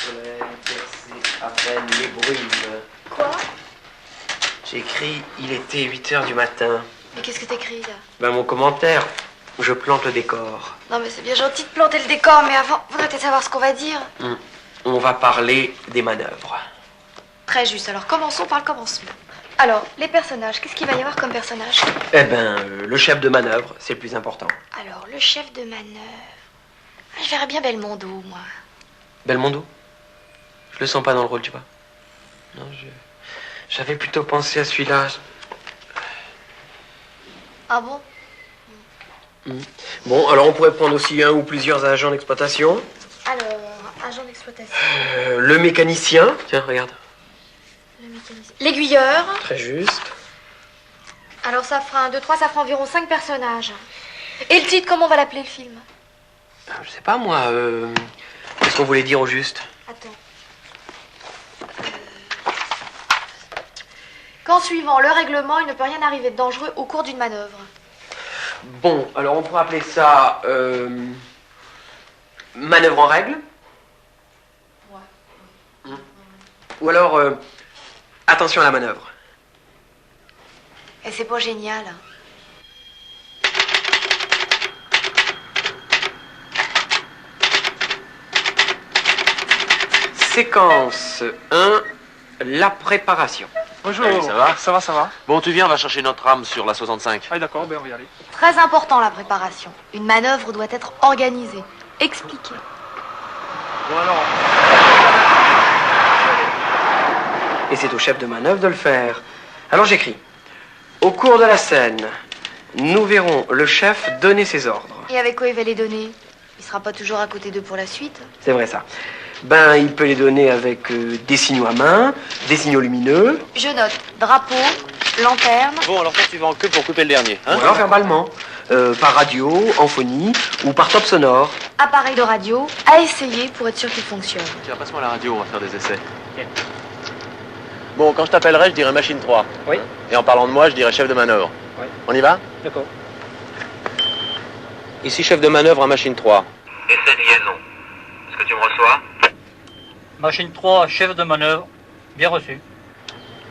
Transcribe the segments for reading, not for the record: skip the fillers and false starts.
soleil perçait à peine les brumes. Quoi? J'ai écrit, il était 8 heures du matin. Mais qu'est-ce que t'écris là? Ben, mon commentaire, je plante le décor. Non mais c'est bien gentil de planter le décor, mais avant, faudrait peut-être savoir ce qu'on va dire. On va parler des manœuvres. Très juste, alors commençons par le commencement. Alors, les personnages, qu'est-ce qu'il va y avoir comme personnage? Eh ben, le chef de manœuvre, c'est le plus important. Alors, le chef de manœuvre... Ah, je verrais bien Belmondo, moi. Belmondo? Je le sens pas dans le rôle, tu vois. Non, j'avais plutôt pensé à celui-là. Ah bon? Bon, alors on pourrait prendre aussi un ou plusieurs agents d'exploitation. Alors, agent d'exploitation. Le mécanicien. Tiens, regarde. Le mécanicien. L'aiguilleur. Très juste. Alors ça fera 1, 2, 3, ça fera environ 5 personnages. Et le titre, comment on va l'appeler le film? Je sais pas, moi. Qu'est-ce qu'on voulait dire au juste? Attends. Qu'en suivant le règlement, il ne peut rien arriver de dangereux au cours d'une manœuvre. Bon, alors on pourrait appeler ça... manœuvre en règle. Ouais. Ou alors... attention à la manœuvre. Et c'est pas génial. Séquence 1, la préparation. Bonjour. Hey, ça va? Ça va, ça va. Bon, tu viens, on va chercher notre rame sur la 65. Ah d'accord, ben on va y aller. Très important la préparation. Une manœuvre doit être organisée, expliquée. Bon alors, Et c'est au chef de manœuvre de le faire. Alors j'écris. Au cours de la scène, nous verrons le chef donner ses ordres. Et avec quoi il va les donner? Il sera pas toujours à côté d'eux pour la suite. C'est vrai ça. Ben, il peut les donner avec des signaux à main, des signaux lumineux. Je note drapeau, lanterne. Bon, alors toi, tu vas en queue pour couper le dernier, hein? Ou alors verbalement. Par radio, en phonie ou par top sonore. Appareil de radio, à essayer pour être sûr qu'il fonctionne. Tiens, passe-moi la radio, on va faire des essais. Bon, quand je t'appellerai, je dirai machine 3. Oui. Et en parlant de moi, je dirai chef de manœuvre. Oui. On y va? D'accord. Ici, chef de manœuvre à machine 3. Essai non. Est-ce que tu me reçois? Machine 3, chef de manœuvre, bien reçu.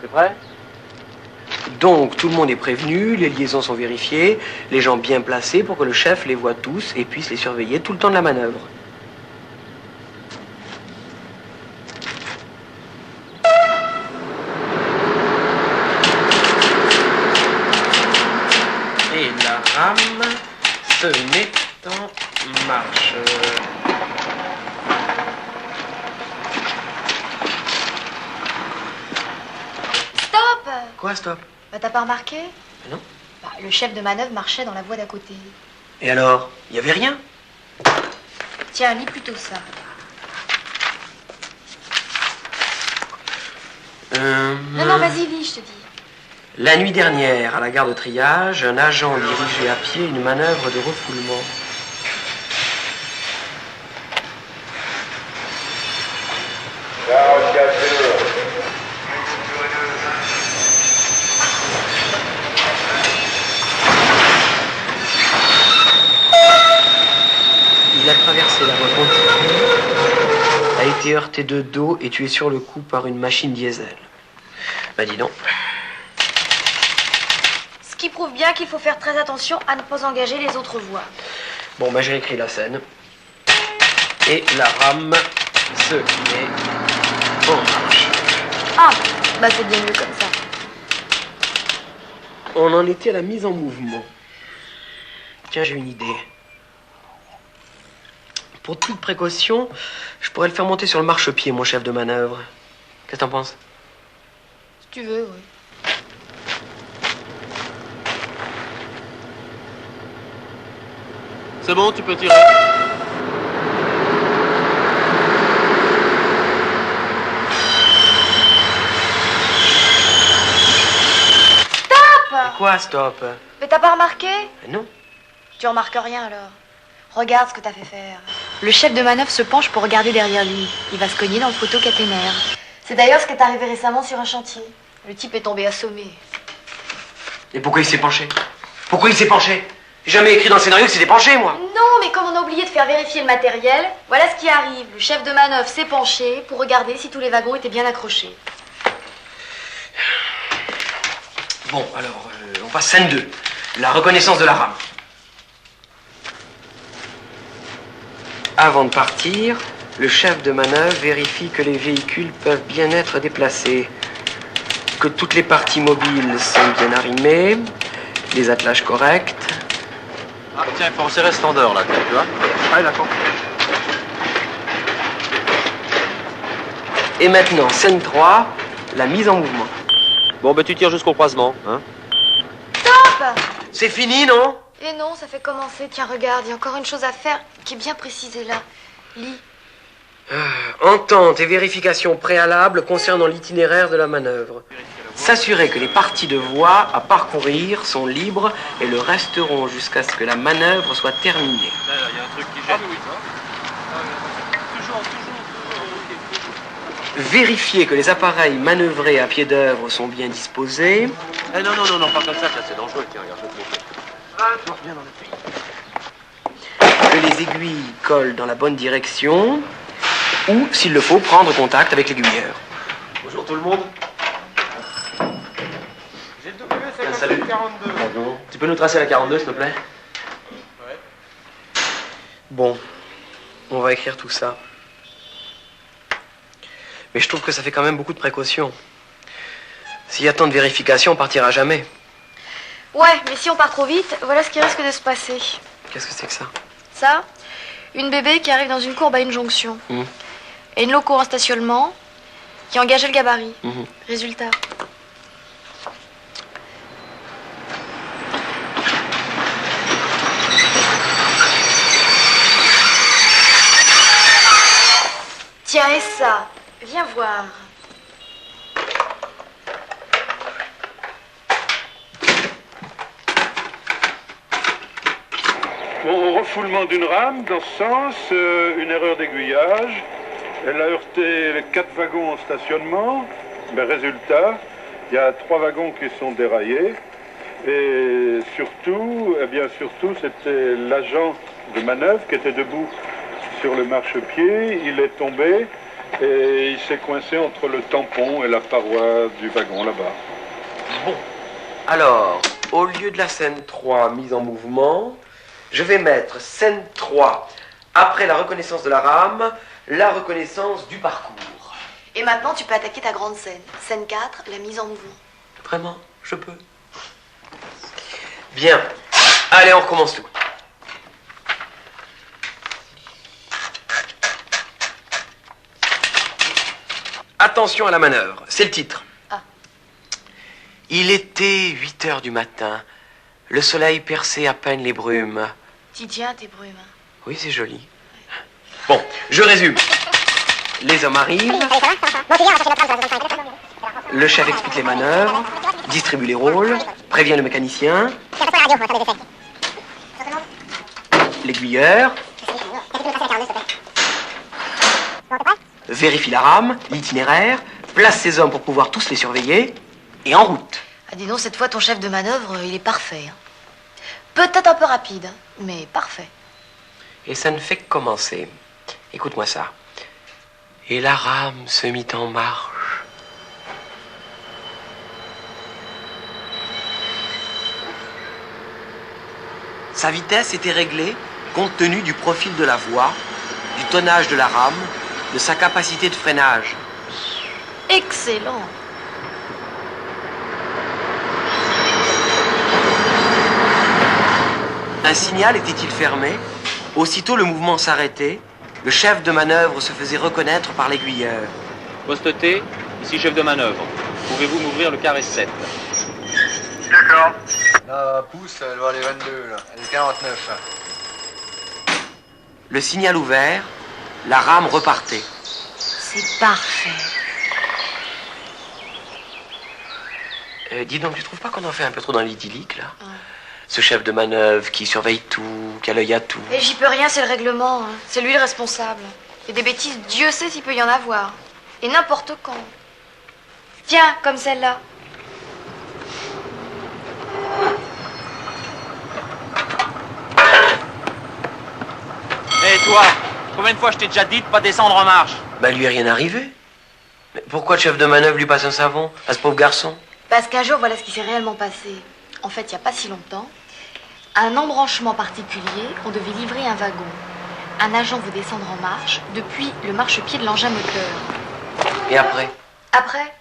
C'est prêt? Donc, tout le monde est prévenu, les liaisons sont vérifiées, les gens bien placés pour que le chef les voit tous et puisse les surveiller tout le temps de la manœuvre. Et la rame se met en marche. Stop! Quoi, stop? Bah t'as pas remarqué? Non. Bah, le chef de manœuvre marchait dans la voie d'à côté. Et alors? Il y avait rien? Tiens, lis plutôt ça. Non, vas-y, lis, je te dis. La nuit dernière, à la gare de triage, un agent dirigeait à pied une manœuvre de refoulement. Il a traversé la voie continue, a été heurté de dos et tué sur le coup par une machine diesel. Bah dis donc. Ce qui prouve bien qu'il faut faire très attention à ne pas engager les autres voies. Bon, bah j'ai écrit la scène. Et la rame se met en marche. Ah, bah c'est bien mieux comme ça. On en était à la mise en mouvement. Tiens, j'ai une idée. Pour toute précaution, je pourrais le faire monter sur le marchepied, mon chef de manœuvre. Qu'est-ce que t'en penses? Si tu veux, oui. C'est bon, tu peux tirer. Stop! Quoi, stop? Mais t'as pas remarqué? Non. Tu remarques rien alors. Regarde ce que t'as fait faire. Le chef de manœuvre se penche pour regarder derrière lui. Il va se cogner dans le poteau caténaire. C'est d'ailleurs ce qui est arrivé récemment sur un chantier. Le type est tombé assommé. Et pourquoi il s'est penché? Pourquoi il s'est penché? J'ai jamais écrit dans le scénario que c'était penché, moi. Non, mais comme on a oublié de faire vérifier le matériel, voilà ce qui arrive. Le chef de manœuvre s'est penché pour regarder si tous les wagons étaient bien accrochés. Bon, alors, on passe scène 2. La reconnaissance de la rame. Avant de partir, le chef de manœuvre vérifie que les véhicules peuvent bien être déplacés, que toutes les parties mobiles sont bien arrimées, les attelages corrects. Ah, tiens, il faut resserrer ce tendeur, là, tu vois. Ah, d'accord. Et maintenant, scène 3, la mise en mouvement. Bon, ben tu tires jusqu'au croisement, hein. Stop! C'est fini, non? Et non, ça fait commencer. Tiens, regarde, il y a encore une chose à faire qui est bien précisée là. Lis. Entente et vérification préalable concernant l'itinéraire de la manœuvre. S'assurer que les parties de voie à parcourir sont libres et le resteront jusqu'à ce que la manœuvre soit terminée. Là, il y a un truc qui Ah gêne. oui, toujours. Vérifier que les appareils manœuvrés à pied d'œuvre sont bien disposés. Eh non, pas comme ça c'est dangereux. Tiens, regarde, je vais te montrer. Que les aiguilles collent dans la bonne direction. Ou, s'il le faut, prendre contact avec l'aiguilleur. Bonjour tout le monde. J'ai le W, Ah, salut. 42. Bonjour. Tu peux nous tracer la 42, s'il te plaît? Bon, on va écrire tout ça. Mais je trouve que ça fait quand même beaucoup de précautions. S'il y a tant de vérifications, on partira jamais. Ouais, mais si on part trop vite, voilà ce qui risque de se passer. Qu'est-ce que c'est que ça? Ça, une bébé qui arrive dans une courbe à une jonction. Et une loco en stationnement qui engageait le gabarit. Résultat. Tiens, et ça? Viens voir. Bon, refoulement d'une rame dans ce sens, une erreur d'aiguillage. Elle a heurté les 4 wagons en stationnement. Ben, résultat, il y a 3 wagons qui sont déraillés. Et surtout, c'était l'agent de manœuvre qui était debout sur le marchepied. Il est tombé et il s'est coincé entre le tampon et la paroi du wagon là-bas. Bon, alors, au lieu de la scène 3 mise en mouvement, je vais mettre scène 3, après la reconnaissance de la rame, la reconnaissance du parcours. Et maintenant, tu peux attaquer ta grande scène. Scène 4, la mise en mouvement. Vraiment, je peux. Bien. Allez, on recommence tout. Attention à la manœuvre, c'est le titre. Ah. Il était 8 heures du matin. Le soleil perçait à peine les brumes. T'y tiens, tes brumes. Oui, c'est joli. Bon, je résume. Les hommes arrivent. Le chef explique les manœuvres, distribue les rôles, prévient le mécanicien. L'aiguilleur. Vérifie la rame, l'itinéraire, place ses hommes pour pouvoir tous les surveiller, et en route. Ah, dis donc, cette fois, ton chef de manœuvre, il est parfait. Hein. Peut-être un peu rapide, mais parfait. Et ça ne fait que commencer. Écoute-moi ça. Et la rame se mit en marche. Sa vitesse était réglée compte tenu du profil de la voie, du tonnage de la rame, de sa capacité de freinage. Excellent. Un signal était-il fermé? Aussitôt le mouvement s'arrêtait. Le chef de manœuvre se faisait reconnaître par l'aiguilleur. Poste T, ici chef de manœuvre. Pouvez-vous m'ouvrir le carré 7? D'accord. La pousse, elle va aller 22, là. Elle est 49. Le signal ouvert, la rame repartait. C'est parfait. Dis donc, tu trouves pas qu'on en fait un peu trop dans l'idyllique, là? Ce chef de manœuvre qui surveille tout, qui a l'œil à tout. Et j'y peux rien, c'est le règlement. Hein. C'est lui le responsable. Et des bêtises, Dieu sait s'il peut y en avoir. Et n'importe quand. Tiens, comme celle-là. Et toi, combien de fois je t'ai déjà dit de pas descendre en marche? Bah, lui est rien arrivé. Mais pourquoi le chef de manœuvre lui passe un savon à ce pauvre garçon? Parce qu'un jour, voilà ce qui s'est réellement passé. En fait, il n'y a pas si longtemps, à un embranchement particulier, on devait livrer un wagon. Un agent veut descendre en marche depuis le marchepied de l'engin moteur. Et après? Après,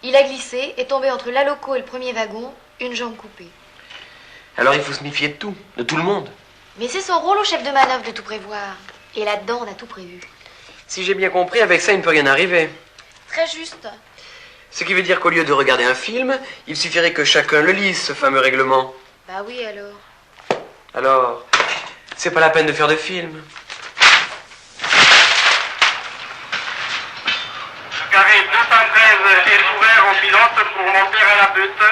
il a glissé et tombé entre la loco et le premier wagon, une jambe coupée. Alors il faut se méfier de tout le monde. Mais c'est son rôle au chef de manœuvre de tout prévoir. Et là-dedans, on a tout prévu. Si j'ai bien compris, avec ça, il ne peut rien arriver. Très juste. Ce qui veut dire qu'au lieu de regarder un film, il suffirait que chacun le lise, ce fameux règlement. Bah oui, alors. Alors, c'est pas la peine de faire de film. Le carré 213 est ouvert aux pilotes pour monter à la butte.